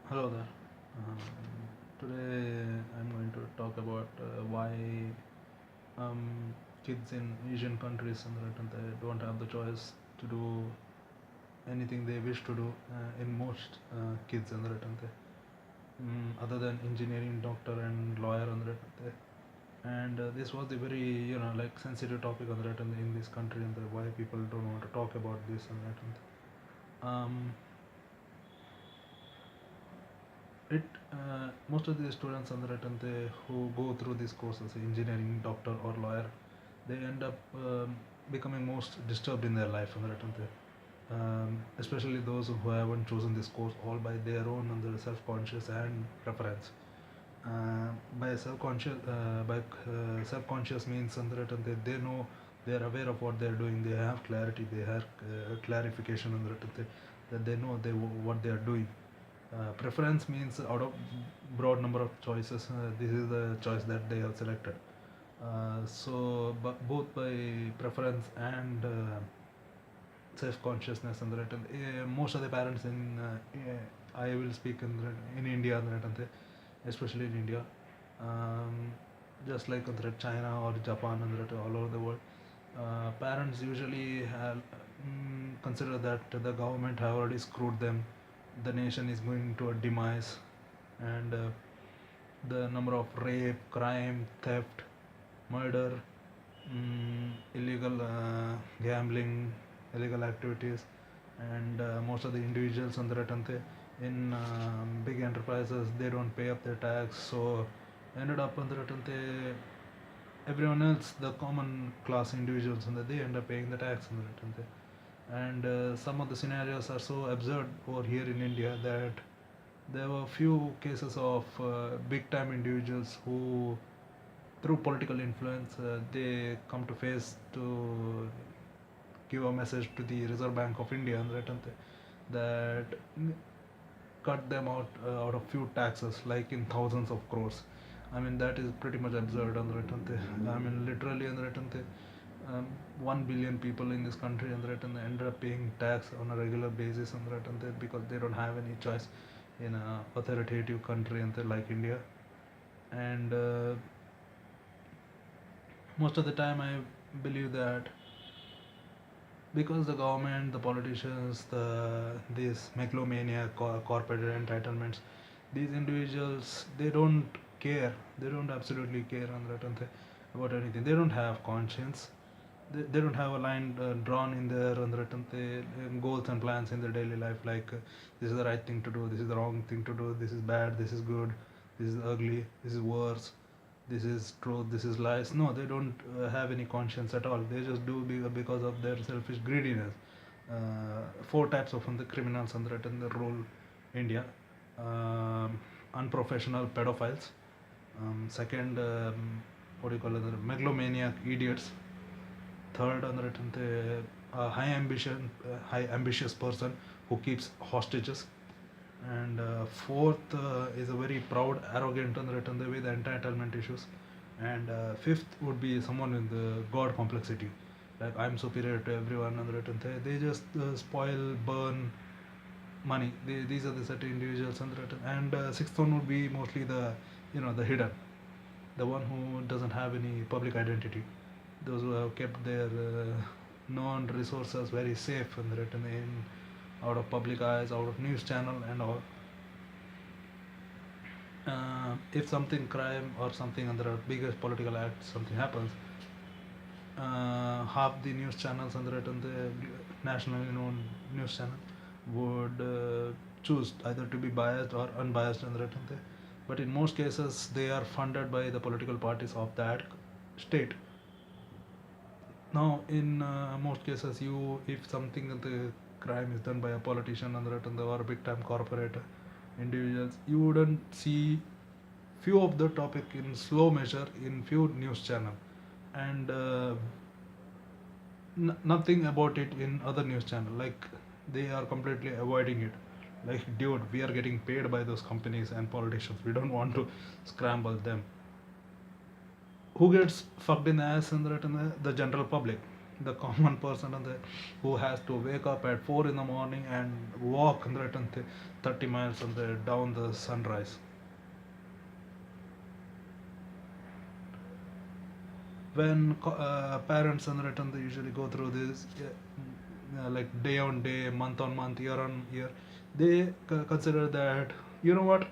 Hello there. Um, Today I'm going to talk about why kids in Asian countries and they don't have the choice to do anything they wish to do in most kids and other than engineering, doctor and lawyer and this was a very like sensitive topic in this country and why people don't want to talk about this and it most of the students who go through these courses engineering doctor or lawyer they end up becoming most disturbed in their life especially those who haven't chosen this course all by their own and their self-conscious and preference by self-conscious means they know they are aware of what they are doing, they have clarity, they have clarification that they know what they are doing. Preference means out of broad number of choices, this is the choice that they have selected. Both by preference and self-consciousness most of the parents in I will speak in India especially in India, um, just like China or Japan all over the world, parents usually consider that the government have already screwed them, the nation is going to a demise, and the number of rape, crime, theft, murder, illegal gambling, illegal activities, and most of the individuals on the Ratante in big enterprises they don't pay up their tax, so ended up on the Ratante everyone else, the common class individuals, and they end up paying the tax on the Ratante. And some of the scenarios are so absurd over here in India that there were few cases of big time individuals who through political influence they come to face to give a message to the Reserve Bank of India that cut them out of few taxes like in thousands of crores. I mean that is pretty much absurd I mean literally 1 billion people in this country and end up paying tax on a regular basis because they don't have any choice in a authoritative country like India. And most of the time I believe that because the government, the politicians, these megalomania, corporate entitlements, these individuals they don't care. They don't absolutely care about anything. They don't have conscience. They don't have a line drawn in their goals and plans in their daily life like this is the right thing to do, this is the wrong thing to do, this is bad, this is good, this is ugly, this is worse, this is truth, this is lies. No, they don't have any conscience at all. They just do because of their selfish greediness. Four types of the criminals in the rule India. Unprofessional pedophiles. Second, what do you call it? Megalomaniac idiots. Third, high ambitious person who keeps hostages. And fourth is a very proud, arrogant with entitlement issues. And fifth would be someone with the god complexity, like I'm superior to everyone they just spoil, burn money. These are the certain individuals and sixth one would be mostly the the hidden, the one who doesn't have any public identity, those who have kept their known resources very safe and in out of public eyes, out of news channel and all. If something crime or something under a bigger political act something happens, half the news channels under it and the nationally known news channel would choose either to be biased or unbiased under it but in most cases they are funded by the political parties of that state. Now in most cases you if something the crime is done by a politician under it and or a big time corporate individuals, you wouldn't see few of the topic in slow measure in few news channel, and nothing about it in other news channel, like they are completely avoiding it, like dude we are getting paid by those companies and politicians, we don't want to scramble them. Who gets fucked in the ass and the general public. the common person and who has to wake up at 4 in the morning and walk ಅಂದ್ರೆ 30 miles ಅಂದ್ರೆ down the sunrise. When parents and they usually go through this like day on day, month on month, year on year, they consider that, you know what,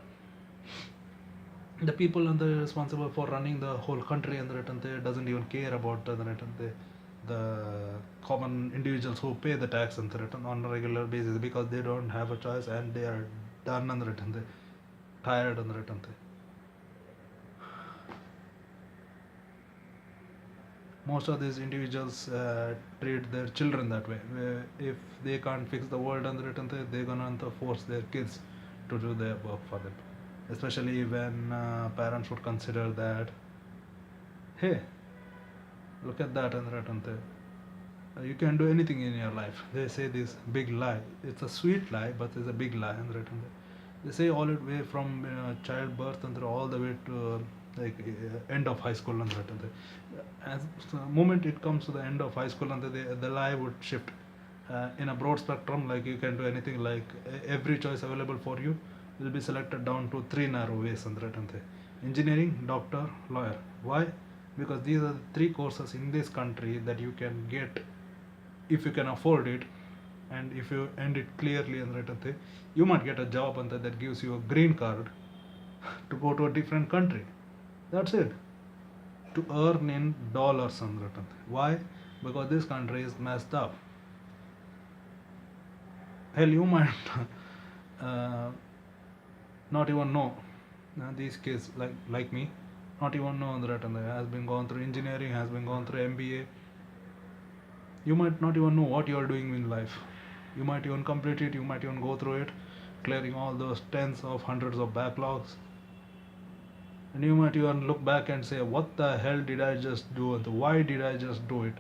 the people and the responsible for running the whole country and they doesn't even care about the common individuals who pay the tax and on a regular basis, because they don't have a choice and they are done and tired and most of these individuals treat their children that way, where if they can't fix the world and they're gonna force their kids to do their work for them, especially when parents would consider that, hey, look at that and you can do anything in your life. They say this big lie. It's a sweet lie, but it's a big lie and they say all the way from childbirth and all the way to end of high school and as the moment it comes to the end of high school and the lie would shift in a broad spectrum, like you can do anything, like every choice available for you will be selected down to three narrow ways and engineering, doctor, lawyer. Why? Because these are the three courses in this country that you can get if you can afford it, and if you end it clearly and you might get a job and that gives you a green card to go to a different country. That's it. To earn in dollars and why? Because this country is messed up. Hell, you might uh, not even know these kids like me, not even know that has been gone through engineering, has been gone through MBA. You might not even know what you are doing in life. You might even complete it, you might even go through it, clearing all those tens of hundreds of backlogs, and you might even look back and say, what the hell did I just do and why did I just do it?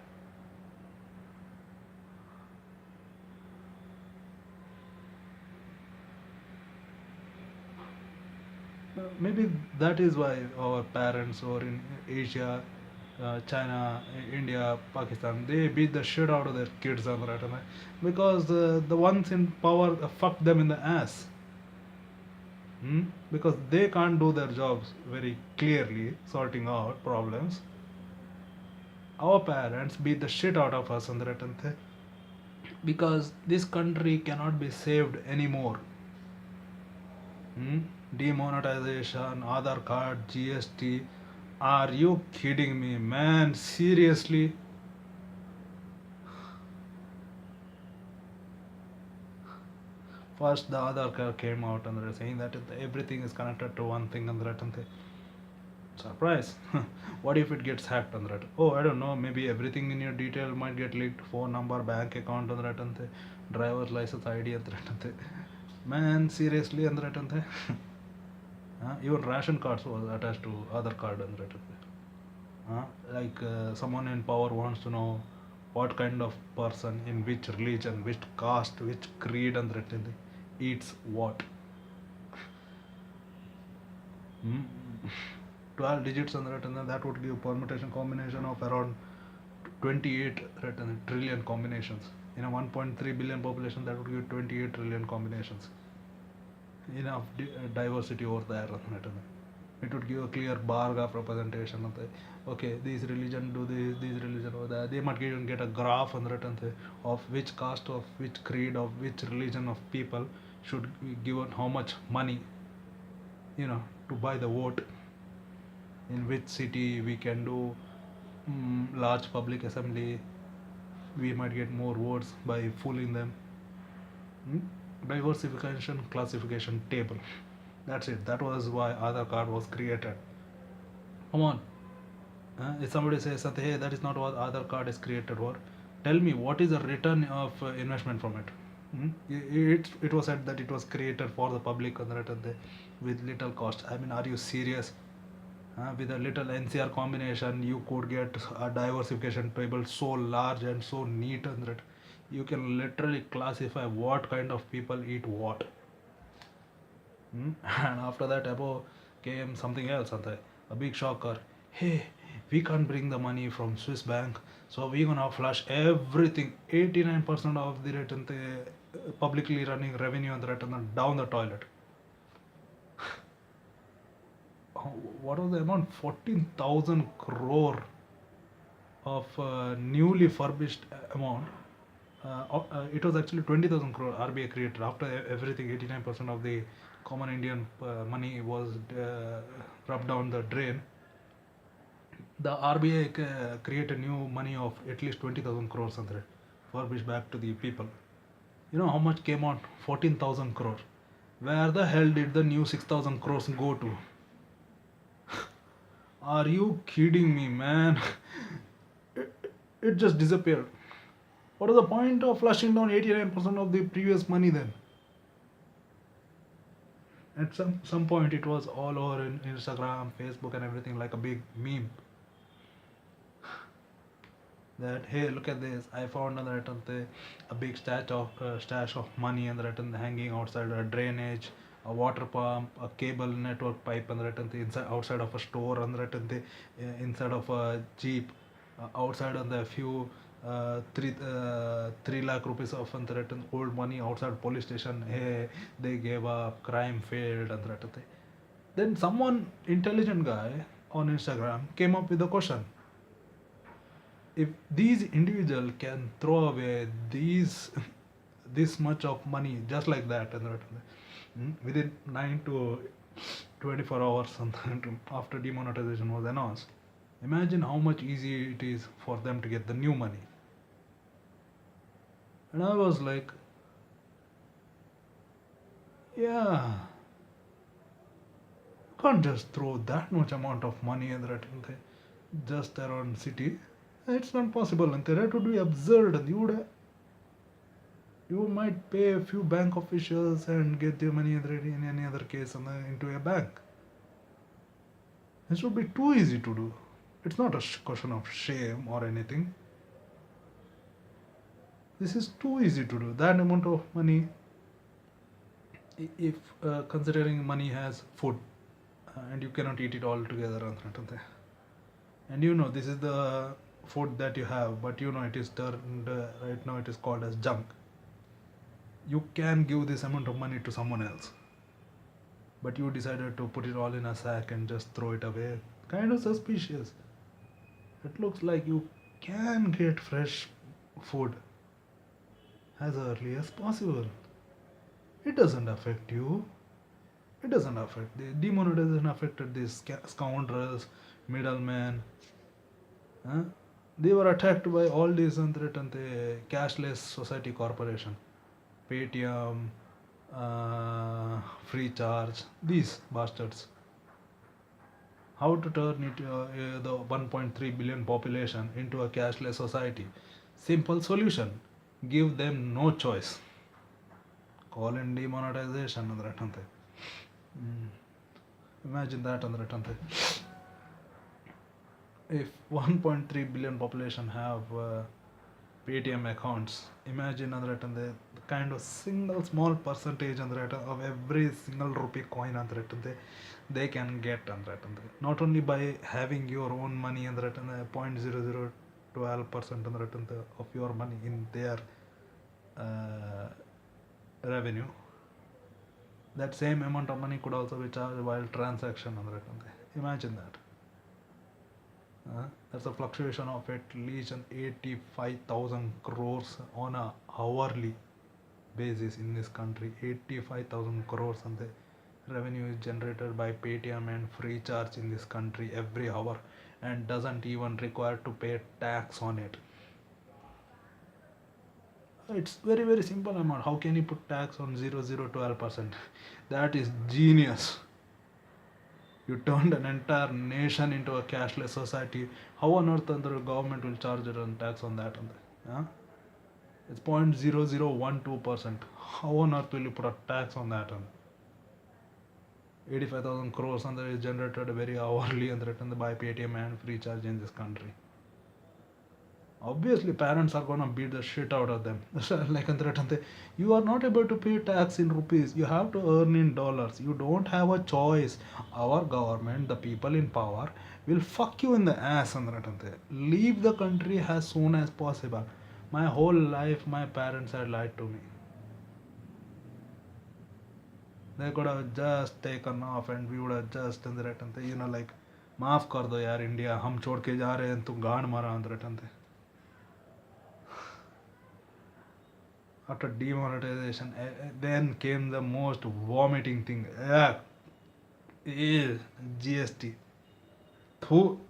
Maybe that is why our parents or in Asia, China, India, Pakistan, they beat the shit out of their kids on that, because the ones in power fuck them in the ass. Because they can't do their jobs very clearly, sorting out problems. Our parents beat the shit out of us on that, because this country cannot be saved anymore. Demonetization, Aadhaar card, GST. Are you kidding me, man? Seriously? First, the Aadhaar card came out and they're saying that everything is connected to one thing and that. Surprise. What if it gets hacked and that? Oh, I don't know. Maybe everything in your detail might get leaked. Phone number, bank account and that. Driver's license ID and that. Man, seriously and that. Even ration cards was attached to Aadhaar card and that. Someone in power wants to know what kind of person in which religion, which caste, which creed and that eats what. 12 digits and that would give permutation combination of around 28 trillion combinations. In a 1.3 billion population, that would give 28 trillion combinations. Enough diversity over there. It would give a clear bar graph representation of the, okay, these religion do this, these religion over there. They might even get a graph on of which caste, of which creed, of which religion of people should be given how much money, to buy the vote. In which city we can do large public assembly, we might get more votes by fooling them. Diversification classification table. That's it. That was why Aadhaar card was created. Come on. If somebody says something, hey, that is not what Aadhaar card is created for, tell me what is the return of investment from it. It was said that it was created for the public with little cost. I mean, are you serious? With a little NCR combination, you could get a diversification table so large and so neat and that you can literally classify what kind of people eat what. And after that, above came something else, a big shocker. Hey, we can't bring the money from Swiss bank. So we're gonna flush everything, 89% of the rate and the publicly running revenue and the rate and down the toilet. What was the amount? 14,000 crore of newly furbished amount. It was actually 20,000 crore RBI created after everything. 89% of the common Indian money was rubbed down the drain. The RBI created new money of at least 20,000 crores and furbished back to the people. You know how much came out? 14,000 crore. Where the hell did the new 6,000 crores go to? Are you kidding me, man? it, it just disappeared. What is the point of flushing down 89% of the previous money then? At some point, it was all over in Instagram, Facebook, and everything like a big meme. That hey, look at this! I found a big stash of money and hanging outside a drainage, a water pump, a cable network pipe and inside outside of a store and inside of a jeep, outside on the few 3 lakh rupees of old money outside police station. Hey, they gave up, crime failed and then someone intelligent guy on Instagram came up with a question: if these individual can throw away these this much of money just like that within 9 to 24 hours after demonetization was announced, imagine how much easier it is for them to get the new money. And I was like, yeah, you can't just throw that much amount of money in just around city. It's not possible, and that would be absurd. And you might pay a few bank officials and get their money in any other case into a bank. This would be too easy to do. It's not a question of shame or anything. This is too easy to do. That amount of money, if considering money has food and you cannot eat it all together, and this is the food that you have, but it is turned right now it is called as junk. You can give this amount of money to someone else, but you decided to put it all in a sack and just throw it away. Kind of suspicious. It looks like you can get fresh food as early as possible. It doesn't affect you. It doesn't affect. The demonetization affected these scoundrels, middlemen. Huh? They were attacked by all these the cashless society corporation, Paytm, free charge, these bastards. How to turn the 1.3 billion population into a cashless society? Simple solution: give them no choice. Call in demonetization Imagine that if 1.3 billion population have Paytm accounts, imagine the kind of single small percentage of every single rupee coin they can get not only by having your own money 0.0012% of your money in their revenue. That same amount of money could also be charged while transaction imagine that. That's a fluctuation of at least 85,000 crores on a hourly basis in this country. 85,000 crores and the revenue is generated by Paytm and free charge in this country every hour, and doesn't even require to pay tax on it. It's very very simple amount. How can you put tax on 0.0012%? That is genius. You turned an entire nation into a cashless society. How on earth the government will charge it on tax on that? Huh? It's 0.0012%. How on earth will you put a tax on that? 85,000 crores and is generated very hourly and by Paytm and free charge in this country. Obviously parents are gonna beat the shit out of them. Like ಅಂದ್ರೆ you are not able to pay tax in rupees, you have to earn in dollars, you don't have a choice. Our government, the people in power, will fuck you in the ass ಅಂದ್ರೆ leave the country as soon as possible. My whole life my parents had lied to me. They could have just taken off and we would have just ಅಂದ್ರೆ like माफ कर दो यार India, हम छोड़ के जा रहे हैं, तू गांड मारा ಅಂದ್ರೆ after demonetization, then came the most vomiting thing. GST. Thu.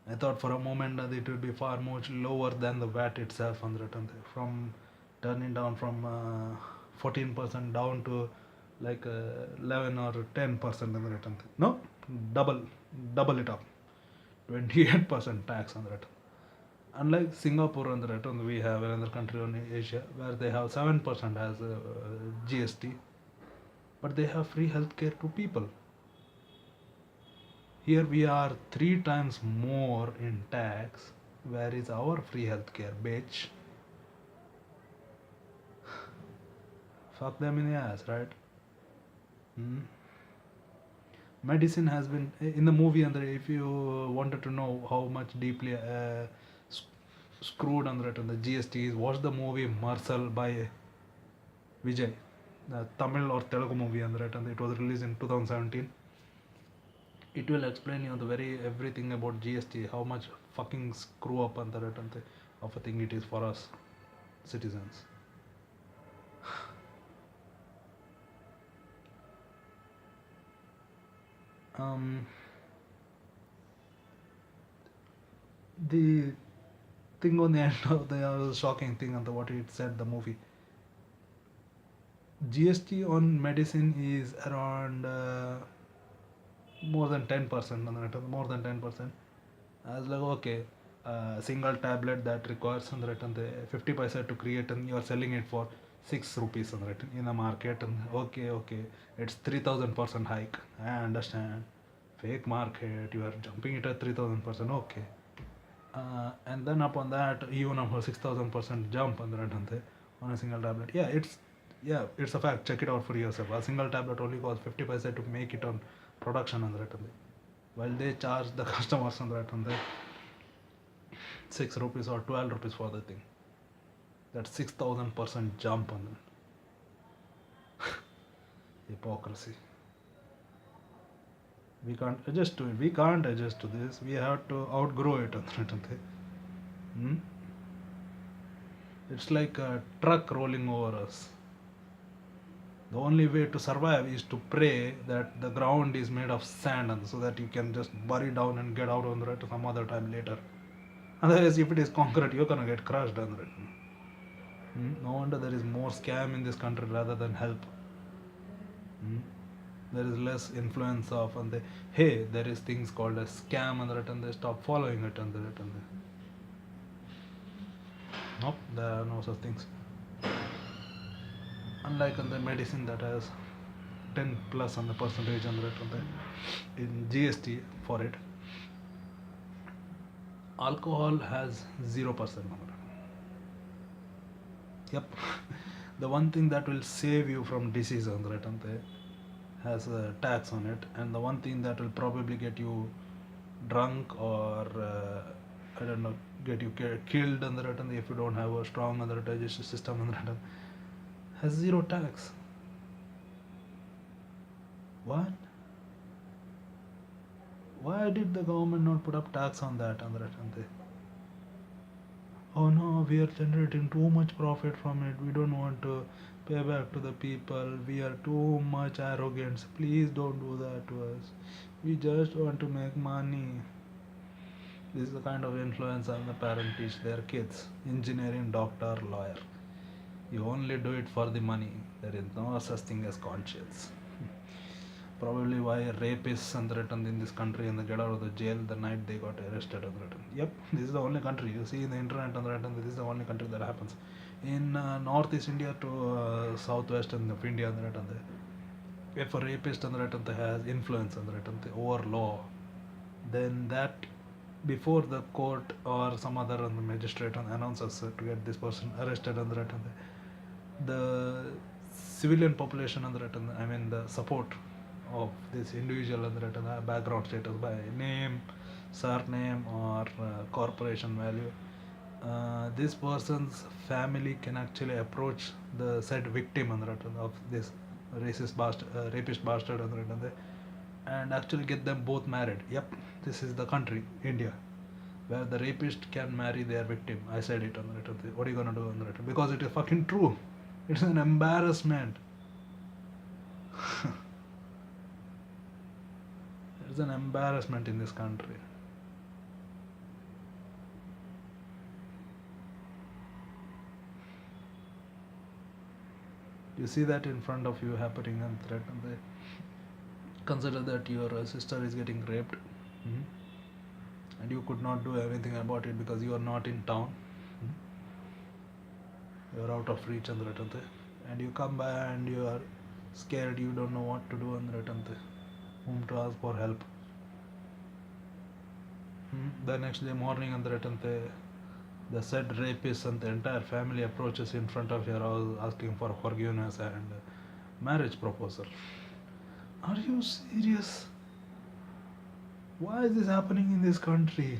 I thought for a moment that it would be far much lower than the VAT itself on the from turning down from 14% down to like 11 or 10% on the return. No, double, double it up. 28% tax on the return. Unlike Singapore on the return, we have another country in Asia where they have 7% as GST, but they have free healthcare to people. Here we are three times more in tax. Where is our free healthcare, bitch? Fuck them in the ass, right? Hmm? Medicine has been in the movie, and if you wanted to know how much deeply screwed on the GST is, watch the movie Marcel by Vijay, the Tamil or Telugu movie, and it was released in 2017. It will explain you the very everything about GST, how much fucking screw up and of a thing it is for us citizens. Um, the thing on the end of the shocking thing on the what it said the movie. GST on medicine is around more than 10% on the net, more than 10%. I was like, okay, single tablet that requires on the 50 paisa to create, and you are selling it for 6 rupees on the in the market. And okay, it's 3000% hike. I understand. Fake market, you are jumping it at 3000%. Okay. And then upon that, even up 6000% jump on on a single tablet. It's a fact. Check it out for yourself. A single tablet only costs 50 paisa to make it on production on while they charge the customers on 6 rupees or 12 rupees for the thing. That's 6000% jump on them. Hypocrisy. We can't adjust to it. We can't adjust to this. We have to outgrow it. Hmm? It's like a truck rolling over us. The only way to survive is to pray that the ground is made of sand, and so that you can just bury down and get out on the right some other time later. Otherwise, if it is concrete, you're gonna get crushed on it. No wonder there is more scam in this country rather than help. Hmm? There is less influence of, and they, hey, there is things called a scam on the and they stop following it on the and nope, there are no such things. Unlike on the medicine that has 10 plus on the percentage on the in GST for it, alcohol has 0% on it. Yep. The one thing that will save you from disease on the has a tax on it, and the one thing that will probably get you drunk or I don't know, get you killed on the if you don't have a strong on the digestive system on the has zero tax. What? Why did the government not put up tax on that on the oh no, we are generating too much profit from it, we don't want to pay back to the people, we are too much arrogant, please don't do that to us, we just want to make money. This is the kind of influence and the parent teach their kids. Engineering, doctor, lawyer. You only do it for the money. There is no such thing as conscience. Probably why rapists and threatened in this country and they get out of the jail the night they got arrested and threatened. Yep, this is the only country. You see in the internet and threatened, this is the only country that happens. In northeast India to southwest of India and threatened, if a rapist and threatened has influence and threatened over law, then that before the court or some other magistrate announces to get this person arrested and that, the civilian population and that, I mean the support of this individual and that, background status by name, surname, or corporation value, this person's family can actually approach the said victim and that, of this rapist bastard and that, and actually get them both married. Yep, this is the country, India, where the rapist can marry their victim. I said it on the written. What are you gonna do on the written? Because it is fucking true. It's an embarrassment. It's an embarrassment in this country. You see that in front of you happening and threaten. They consider that your sister is getting raped, and you could not do anything about it because you are not in town. You are out of reach and threaten. And you come by and you are scared. You don't know what to do and threaten. Whom to ask for help. The next day morning and threaten. The said rapist and the entire family approaches in front of your house asking for forgiveness and marriage proposal. Are you serious? Why is this happening in this country?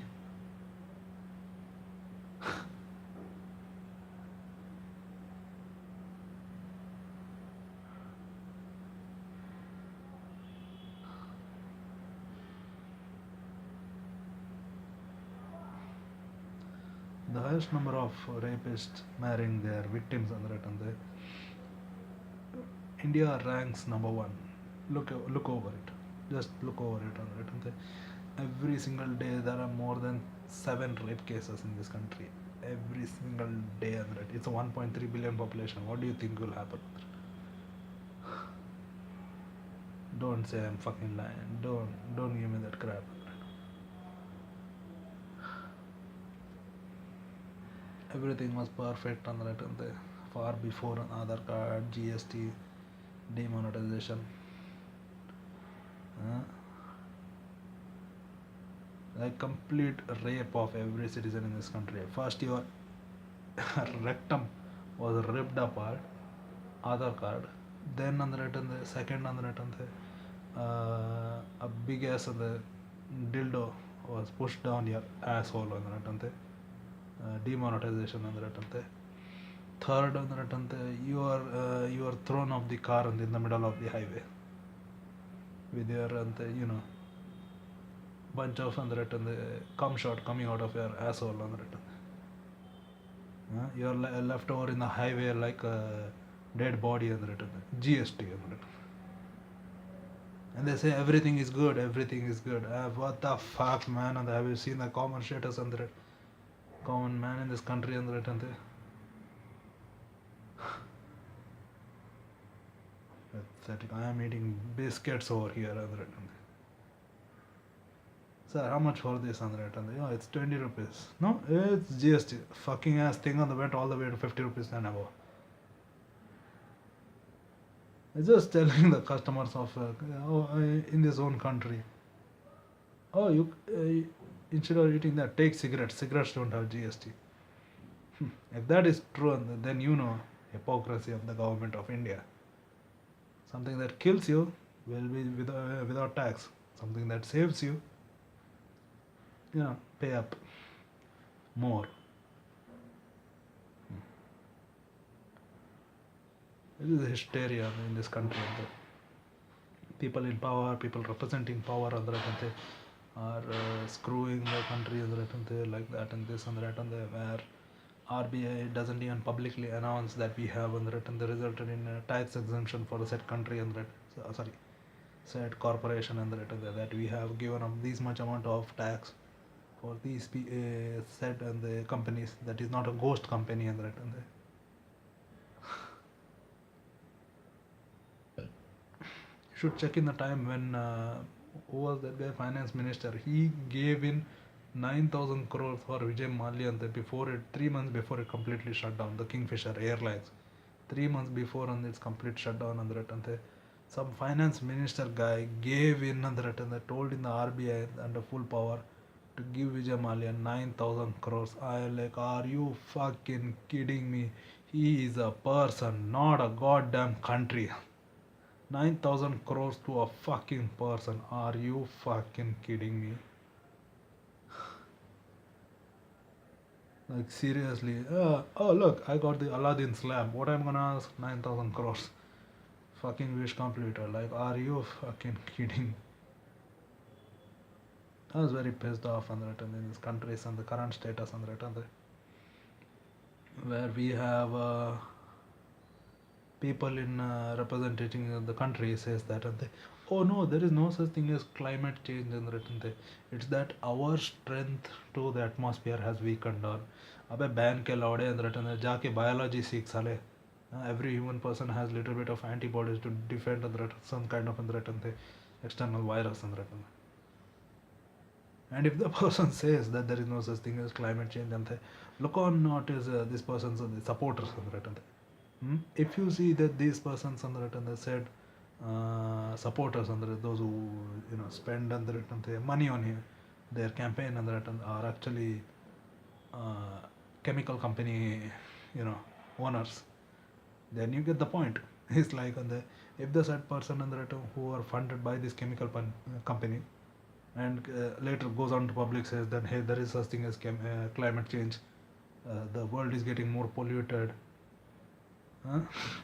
The highest number of rapists marrying their victims and India ranks number one. Look over it. Just look over it and every single day there are more than 7 rape cases in this country. Every single day and it's a 1.3 billion population. What do you think will happen? Don't say I'm fucking lying. Don't give me that crap. Everything was perfect on that and far before an Aadhaar card, GST, demonetization. Like complete rape of every citizen in this country. First your rectum was ripped apart, Aadhaar card. Then on the second on the a big ass on the dildo was pushed down your asshole on the demonetization on the third on the you are thrown off the car in the middle of the highway with your bunch of on the cum shot coming out of your asshole on the you're left over in the highway like a dead body on the GST on it. And they say everything is good, everything is good. What the fuck, man? And have you seen the common status on the common man in this country on the pathetic. I am eating biscuits over here on the Sir, how much for this on the Oh, it's 20 rupees. No, it's GST. Fucking ass thing on the went all the way to 50 rupees and above. It's just telling the customers of in this own country. Oh, you instead of eating that, take cigarettes. Cigarettes don't have GST. If that is true, then you know hypocrisy of the government of India. Something that kills you will be without tax. Something that saves you, pay up more. This is hysteria in this country. People in power, people representing power, are screwing the country like that and this and that, and where RBI doesn't even publicly announce that we have the resulted in a tax exemption for the said country and said corporation and that we have given up this much amount of tax for these said and the companies. That is not a ghost company and you should check in the time when who was that guy, finance minister? He gave in 9,000 crores for Vijay Mallya before it, 3 months before it completely shut down, the Kingfisher Airlines. 3 months before on its complete shutdown and some finance minister guy gave in and told in the RBI under full power to give Vijay Mallya 9,000 crores. I like, are you fucking kidding me? He is a person, not a goddamn country. 9,000 crores to a fucking person. Are you fucking kidding me? Like seriously. Oh look, I got the Aladdin slab. What I'm gonna ask? 9,000 crores. Fucking wish completed. Like, are you fucking kidding? I was very pissed off on that in these countries and the current status on that and where we have people in representing the country says that and they, oh no, there is no such thing as climate change and that and they, it's that our strength to the atmosphere has weakened on. अबे ban के लौड़े अंदर अंदर जाके biology सीख साले. Every human person has little bit of antibodies to defend अंदर some kind of अंदर external virus अंदर. And if the person says that there is no such thing as climate change, and look on what is this person's supporters on that. If you see that these persons on that and they said supporters on that, those who spend on that money on here, their campaign on that are actually chemical company owners, then you get the point. It's like on the if the said person on that who are funded by this chemical company and later goes on to public says that hey, there is such thing as climate change, the world is getting more polluted,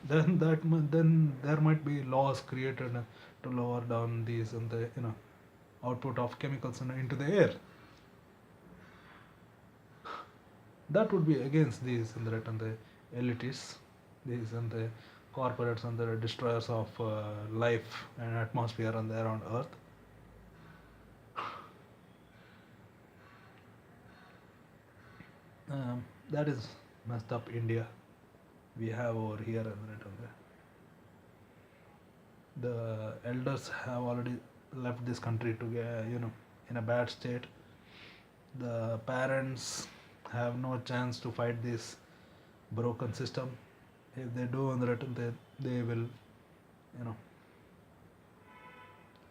then there might be laws created to lower down these and the output of chemicals into the air. That would be against these and the elitists, these and the corporates and the destroyers of life and atmosphere and around earth. That is messed up India we have over here and the elders have already left this country to get in a bad state. The parents have no chance to fight this broken system. If they do on the return, they will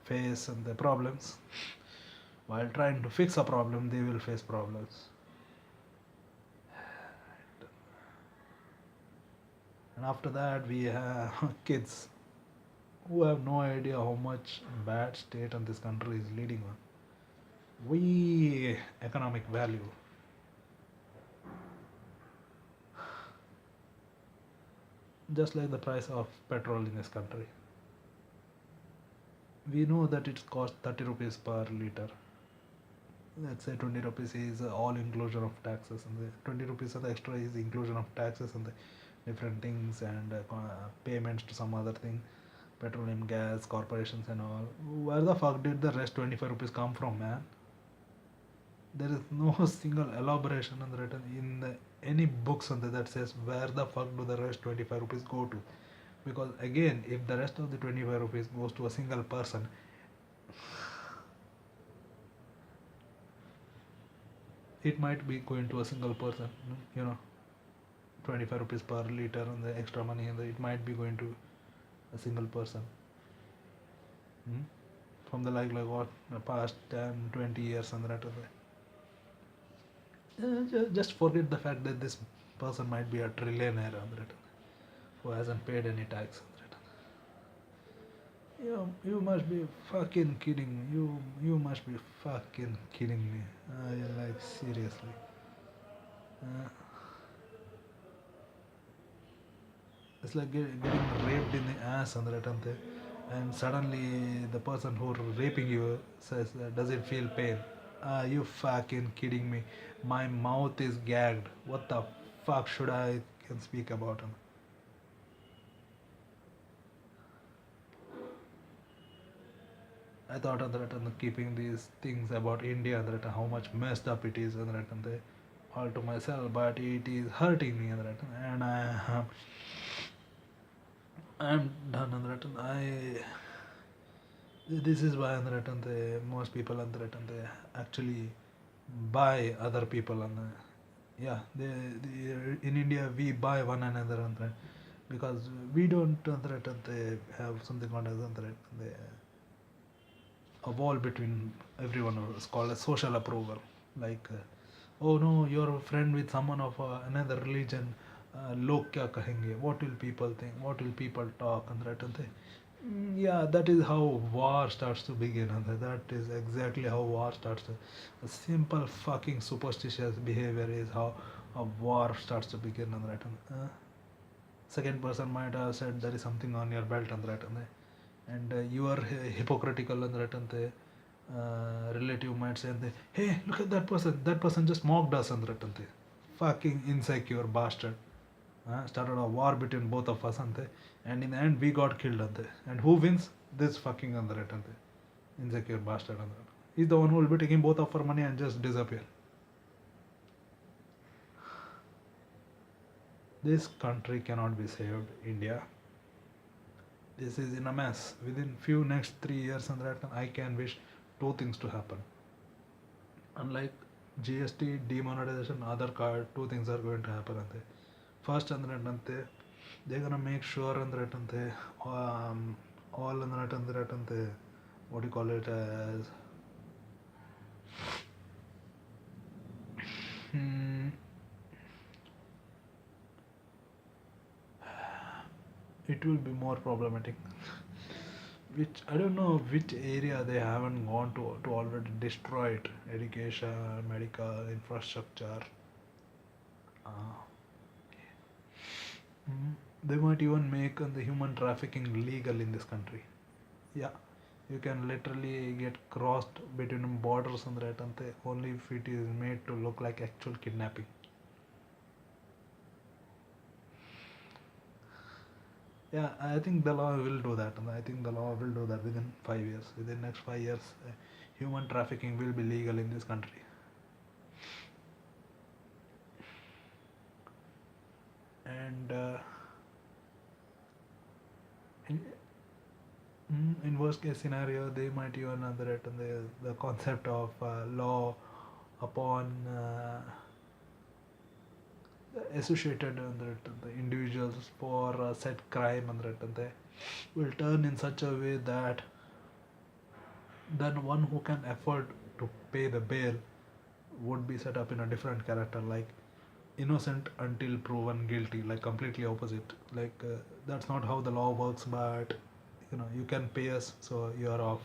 face the problems. While trying to fix a problem, they will face problems. And after that, we have kids who have no idea how much bad state on this country is leading on. We economic value. Just like the price of petrol in this country. We know that it costs 30 rupees per liter. Let's say 20 rupees is all inclusion of taxes, and the 20 rupees of the extra is the inclusion of taxes and the different things and payments to some other thing, petroleum, gas, corporations and all. Where the fuck did the rest 25 rupees come from, man? There is no single elaboration on the written in any books on that says where the fuck do the rest 25 rupees go to. Because again, if the rest of the 25 rupees goes to a single person, it might be going to a single person, 25 rupees per liter and the extra money, and it might be going to a single person. From the like what the past 10 20 years and that just forget the fact that this person might be a trillionaire and that who hasn't paid any tax. You must be fucking kidding me. You must be fucking kidding me. Like seriously. It's like getting raped in the ass and that and suddenly the person who raping you says, "Does it feel pain?" You fucking kidding me? My mouth is gagged. What the fuck should I can speak about him? I thought of that and keeping these things about India that how much messed up it is and that and all to myself, but it is hurting me and that and I'm done and that and this is why and that and most people and that and they actually buy other people and in India we buy one another and that because we don't and that and they have something called as and that a wall between everyone is called a social approval. like oh no, you're a friend with someone of another religion, log kya kahenge, what will people think, what will people talk and yeah, that is how war starts to begin, and that is exactly how war starts to, a simple fucking superstitious behavior is how a war starts to begin, second person might have said there is something on your belt and you are hypocritical relative might say hey, look at that person just mocked us fucking insecure bastard, started a war between both of us and in the end we got killed and who wins? This fucking insecure bastard he's the one who will be taking both of our money and just disappear. This country cannot be saved, India. This is in a mess. Within few next 3 years I can wish two things to happen. Unlike GST demonetization, other card, two things are going to happen first they're gonna make sure all what do you call it as hmm, it will be more problematic. Which I don't know which area they haven't gone to already destroy it. Education, medical infrastructure. Uh, they might even make the human trafficking legal in this country. Yeah, you can literally get crossed between borders only if it is made to look like actual kidnapping. Yeah, I think the law will do that, and I think the law will do that within 5 years. Within next 5 years, human trafficking will be legal in this country. And in, in worst case scenario, they might even underwrite the concept of law upon associated the individuals for said crime will turn in such a way that then one who can afford to pay the bail would be set up in a different character, like innocent until proven guilty, like completely opposite, that's not how the law works, but you can pay us so you're off.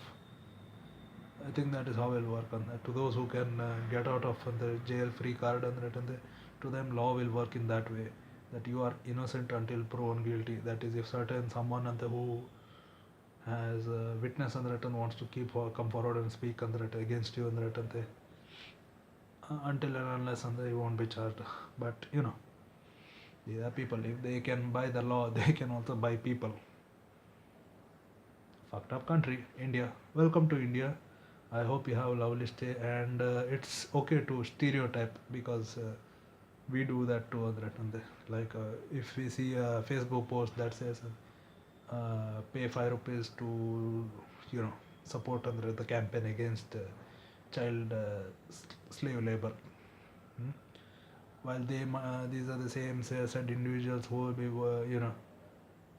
I think that is how it'll work on that. To those who can get out of the jail free card to them law will work in that way, that you are innocent until proven guilty. That is, if certain someone who has witness wants to come forward and speak against you until and unless you won't be charged. But these are people. If they can buy the law, they can also buy people. Fucked up country, India. Welcome to India. I hope you have a lovely stay, and it's okay to stereotype because we do that to other like if we see a Facebook post that says pay ₹5 to support under the campaign against child slave labor. Hmm? While these are the same said individuals who will be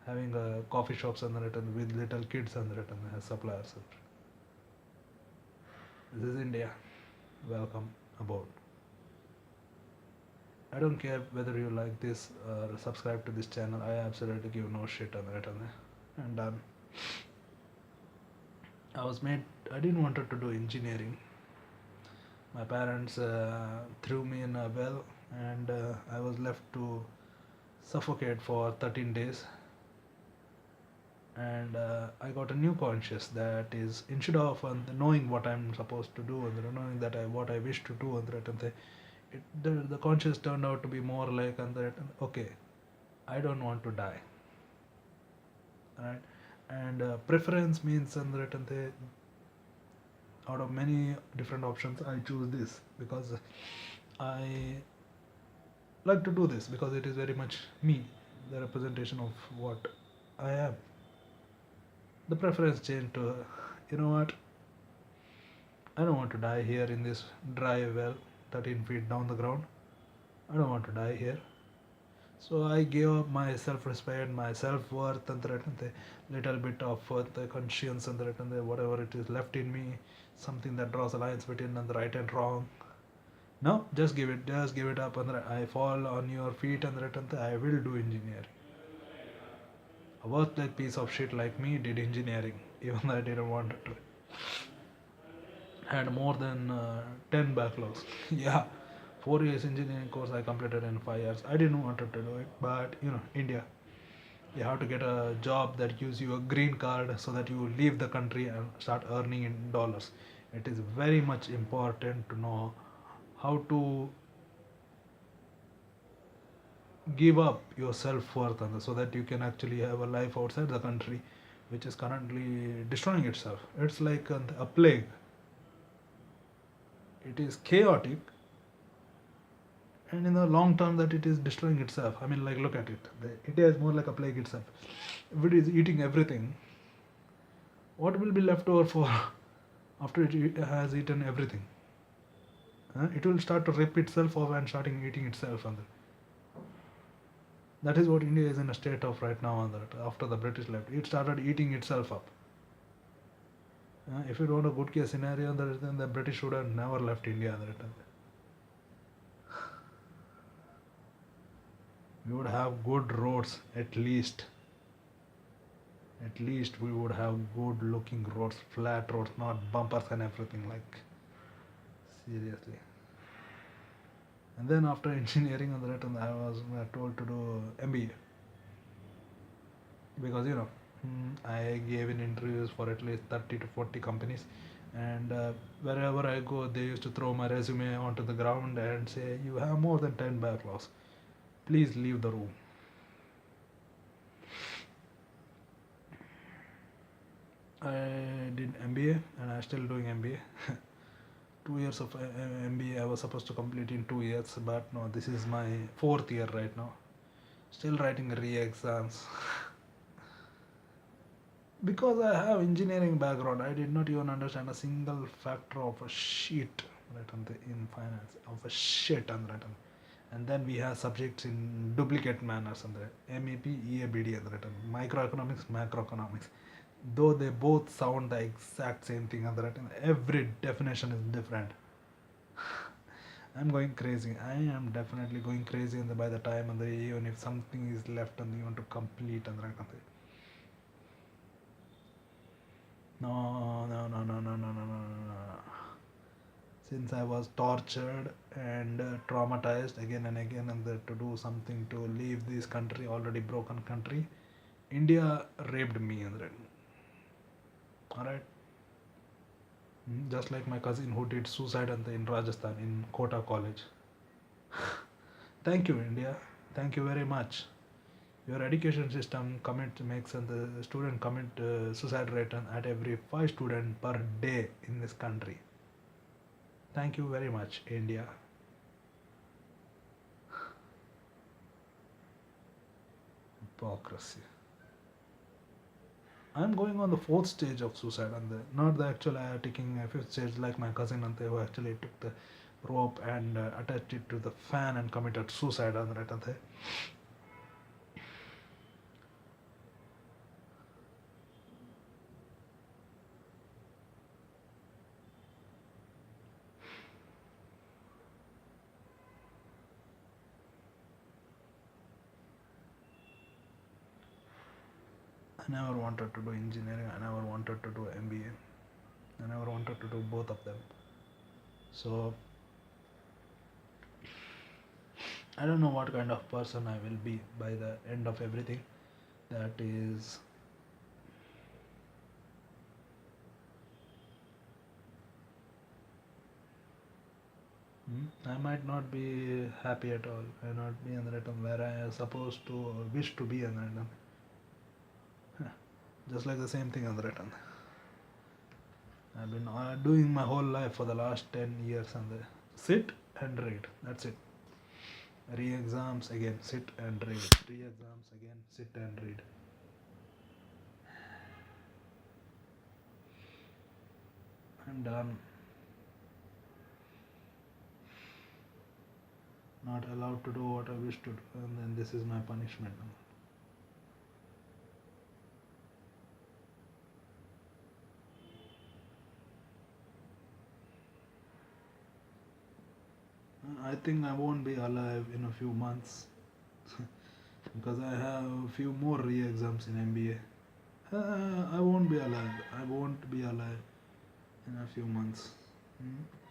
having coffee shops under it and with little kids under it and as suppliers. This is India. Welcome aboard. I don't care whether you like this or subscribe to this channel. I absolutely give no shit on it. And I didn't want to do engineering. My parents threw me in a well, and I was left to suffocate for 13 days. And I got a new conscious that is, instead of knowing what I'm supposed to do and knowing that what I wish to do the conscious turned out to be more like okay, I don't want to die, right? And preference means out of many different options I choose this because I like to do this because it is very much me, the representation of what I am. The preference changed to you know what, I don't want to die here in this dry well 13 feet down the ground. I don't want to die here. So I gave up my self-respect, my self-worth, and the little bit of the conscience and whatever it is left in me, something that draws a lines between the right and wrong. No, just give it up andre I fall on your feet andre ante I will do engineering. A worthless piece of shit like me did engineering even though I didn't want to. Had more than 10 backlogs. Yeah, 4 years engineering course I completed in 5 years. I didn't want to do it, but India, you have to get a job that gives you a green card so that you leave the country and start earning in dollars. It is very much important to know how to give up your self-worth so that you can actually have a life outside the country, which is currently destroying itself. It's like a plague. It is chaotic, and in the long term that it is destroying itself. I mean, like, look at it. India is more like a plague itself. If it is eating everything, what will be left over for after it has eaten everything? It will start to rip itself off and starting eating itself. And that is what India is in a state of right now. And that after the British left, it started eating itself up. If you want a good case scenario, then the British would have never left India. We would have good roads at least. At least we would have good looking roads, flat roads, not bumpers and everything, like, seriously. And then after engineering on the return, I was told to do MBA because I gave in interviews for at least 30 to 40 companies, and wherever I go, they used to throw my resume onto the ground and say, "You have more than 10 backlogs. Please leave the room." I did MBA and I'm still doing MBA. 2 years of MBA I was supposed to complete in 2 years, but no, this is my fourth year right now. Still writing re-exams. Because I have engineering background, I did not even understand a single factor of a sheet right in finance of a shit and written. And then we have subjects in duplicate manners and MEP, EABD and written microeconomics, macroeconomics. Though they both sound the exact same thing and written, every definition is different. I'm going crazy. I am definitely going crazy by the time and even if something is left and you want to complete and no, no, no, no, no, no, no, no, no. Since I was tortured and traumatized again and again, and to do something to leave this country, already broken country, India raped me, and all right. Just like my cousin who did suicide in Rajasthan in Kota College. Thank you, India. Thank you very much. Your education system makes the student commit suicide rate at every 5 students per day in this country. Thank you very much, India. Hypocrisy. I'm going on the fourth stage of suicide, and not the actual taking a fifth stage like my cousin, and who actually took the rope and attached it to the fan and committed suicide. And I never wanted to do engineering. I never wanted to do MBA. I never wanted to do both of them. So I don't know what kind of person I will be by the end of everything. That is, I might not be happy at all. I not be in the return where I am supposed to wish to be in the return. Just like the same thing on the return. I've been doing my whole life for the last 10 years and sit and read. That's it. Re-exams again, sit and read. Re-exams again, sit and read. I'm done. Not allowed to do what I wish to do, and then this is my punishment now. I think I won't be alive in a few months because I have a few more re-exams in MBA. I won't be alive. I won't be alive in a few months. Hmm?